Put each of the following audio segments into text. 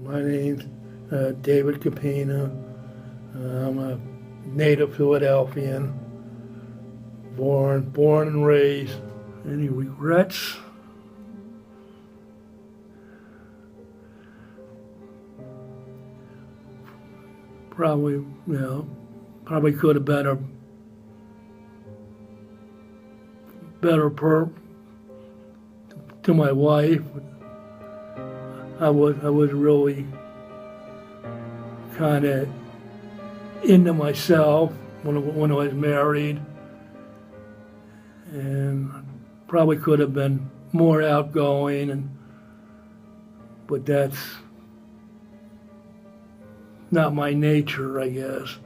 My name's David Capina. I'm a native Philadelphian, born and raised. Any regrets? Probably, probably could have been a better to my wife. I was really kind of into myself when I was married, and probably could have been more outgoing, but that's not my nature, I guess.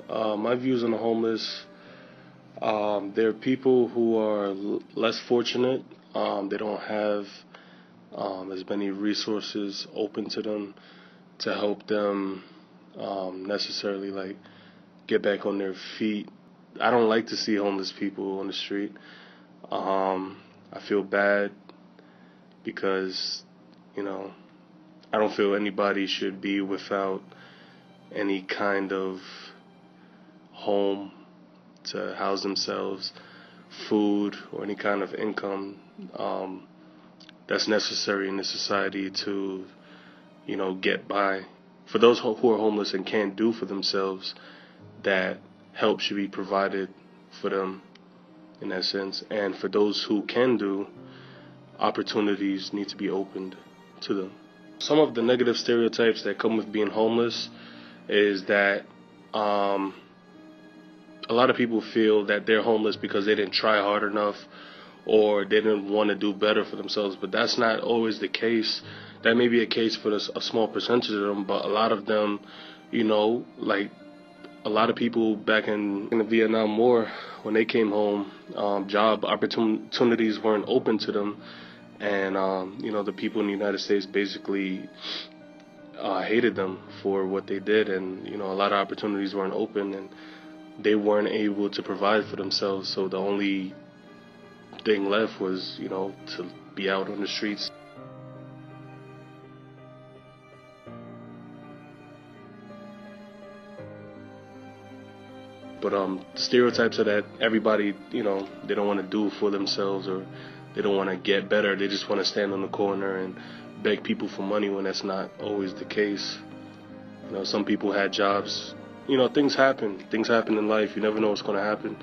My views on the homeless, there are people who are less fortunate. They don't have as many resources open to them to help them necessarily like get back on their feet. I don't like to see homeless people on the street. I feel bad because, I don't feel anybody should be without any kind of home to house themselves, food, or any kind of income that's necessary in this society to, get by. For those who are homeless and can't do for themselves, that help should be provided for them in that sense. And for those who can do, opportunities need to be opened to them. Some of the negative stereotypes that come with being homeless is that a lot of people feel that they're homeless because they didn't try hard enough or they didn't want to do better for themselves. But that's not always the case. That may be a case for a small percentage of them, but a lot of them, like a lot of people back in the Vietnam War, when they came home, job opportunities weren't open to them. And, the people in the United States basically hated them for what they did. And, a lot of opportunities weren't open and they weren't able to provide for themselves. So the only thing left was, to be out on the streets. But stereotypes are that everybody, they don't want to do for themselves or they don't want to get better. They just want to stand on the corner and beg people for money when that's not always the case. Some people had jobs. Things happen. Things happen in life. You never know what's going to happen.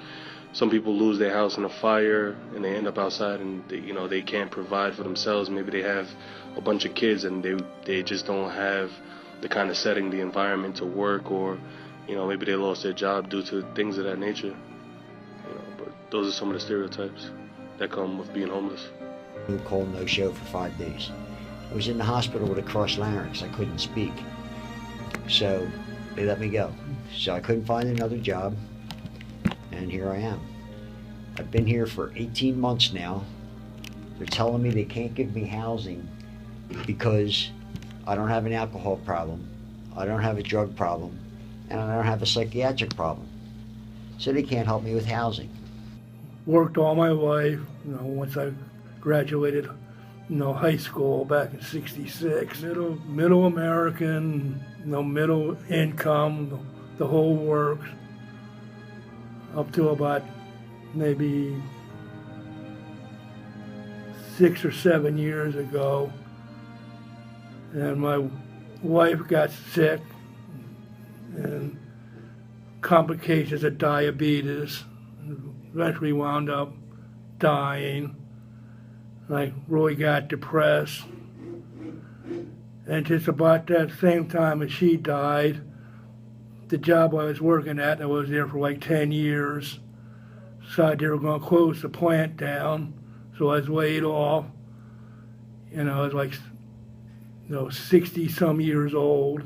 Some people lose their house in a fire and they end up outside and they can't provide for themselves. Maybe they have a bunch of kids and they just don't have the kind of setting, the environment to work, or maybe they lost their job due to things of that nature. But those are some of the stereotypes that come with being homeless. Call no show for 5 days. I was in the hospital with a crossed larynx. I couldn't speak. So they let me go. So I couldn't find another job. And here I am. I've been here for 18 months now. They're telling me they can't give me housing because I don't have an alcohol problem, I don't have a drug problem, and I don't have a psychiatric problem. So they can't help me with housing. Worked all my life, once I graduated, high school back in '66. Middle American, middle income, the whole works. Up to about maybe 6 or 7 years ago. And my wife got sick and complications of diabetes. Eventually wound up dying. I really got depressed. And just about that same time as she died, the job I was working at, I was there for like 10 years, decided they were going to close the plant down, so I was laid off. I was like, 60 some years old.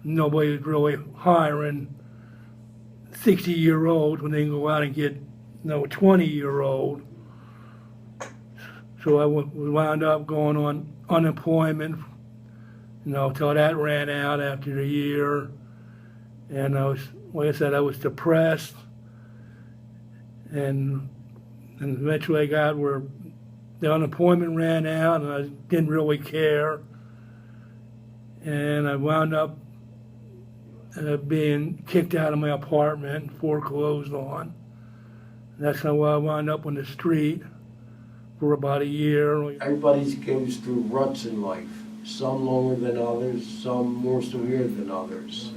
Nobody was really hiring 60-year-olds when they can go out and get, 20-year-old. So I wound up going on unemployment, till that ran out after a year. And I was depressed, and eventually I got where the unemployment ran out, and I didn't really care. and I wound up being kicked out of my apartment, foreclosed on. That's how I wound up on the street for about a year. Everybody goes through ruts in life, some longer than others, some more severe than others.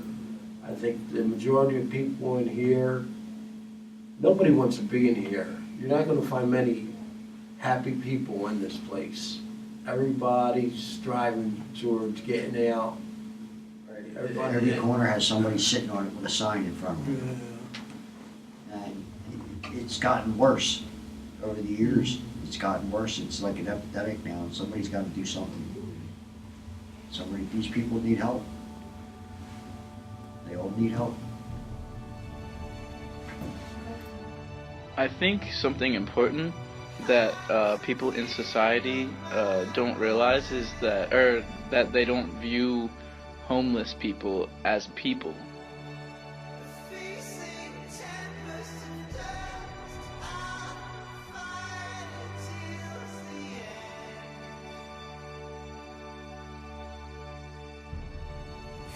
I think the majority of people in here, nobody wants to be in here. You're not going to find many happy people in this place. Everybody's striving towards getting out. Every corner has somebody sitting on it with a sign in front of them. And it's gotten worse over the years. It's gotten worse. It's like an epidemic now. Somebody's got to do something. These people need help. They all need help. I think something important that people in society don't realize is that they don't view homeless people as people.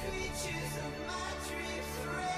Creatures of my dreams.